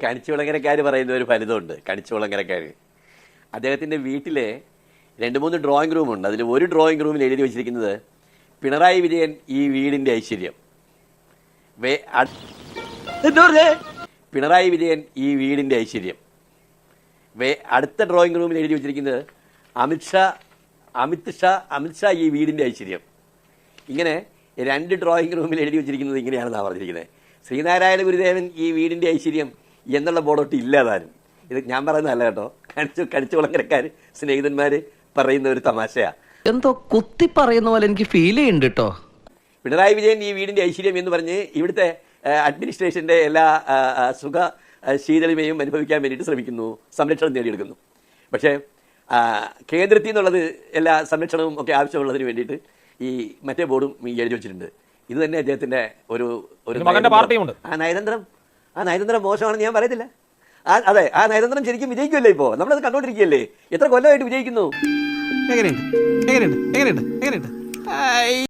കണിച്ചുകുളങ്ങരക്കാർ പറയുന്ന ഒരു ഫലിതമുണ്ട്. കണിച്ചുകുളങ്ങരക്കാർ അദ്ദേഹത്തിൻ്റെ വീട്ടിലെ 2-3 ഡ്രോയിങ് റൂമുണ്ട്. അതിൽ ഒരു ഡ്രോയിങ് റൂമിൽ എഴുതി വെച്ചിരിക്കുന്നത് പിണറായി വിജയൻ ഈ വീടിൻ്റെ ഐശ്വര്യം. പിണറായി വിജയൻ ഈ വീടിൻ്റെ ഐശ്വര്യം. അടുത്ത ഡ്രോയിങ് റൂമിൽ എഴുതി വെച്ചിരിക്കുന്നത് അമിത്ഷാ ഈ വീടിൻ്റെ ഐശ്വര്യം. ഇങ്ങനെ 2 ഡ്രോയിങ് റൂമിൽ എഴുതി വെച്ചിരിക്കുന്നത് ഇങ്ങനെയാണെന്നാണ് പറഞ്ഞിരിക്കുന്നത്. ശ്രീനാരായണ ഗുരുദേവൻ ഈ വീടിൻ്റെ ഐശ്വര്യം എന്നുള്ള ബോർഡൊട്ട് ഇല്ലാതാനും. ഇത് ഞാൻ പറയുന്നതല്ല കേട്ടോ, കണിച്ചുകുളങ്ങരക്കാർ സ്നേഹിതന്മാർ പറയുന്ന ഒരു തമാശയാണ്. എന്തോ കുത്തി പറയുന്ന പോലെ എനിക്ക് ഫീൽ ചെയ്യുന്നുണ്ട് കേട്ടോ. പിണറായി വിജയൻ ഈ വീടിൻ്റെ ഐശ്വര്യം എന്ന് പറഞ്ഞ് ഇവിടുത്തെ അഡ്മിനിസ്ട്രേഷൻ്റെ എല്ലാ സുഖ ശീതളിമയും അനുഭവിക്കാൻ വേണ്ടിയിട്ട് ശ്രമിക്കുന്നു, സംരക്ഷണം നേടിയെടുക്കുന്നു. പക്ഷേ കേന്ദ്രത്തിൽ നിന്നുള്ളത് എല്ലാ സംരക്ഷണവും ഒക്കെ ആവശ്യമുള്ളതിന് വേണ്ടിയിട്ട് ഈ മറ്റേ ബോർഡും എഴുതി വെച്ചിട്ടുണ്ട്. ഇത് തന്നെ അദ്ദേഹത്തിൻ്റെ ഒരു നയതന്ത്രം മോശമാണെന്ന് ഞാൻ പറയത്തില്ല. അതെ, ആ നയതന്ത്രം ശരിക്കും വിജയിക്കുമല്ലേ? ഇപ്പോൾ നമ്മളത് കണ്ടോണ്ടിരിക്കുകയല്ലേ, എത്ര കൊല്ലമായിട്ട് വിജയിക്കുന്നു. എങ്ങനെയുണ്ട്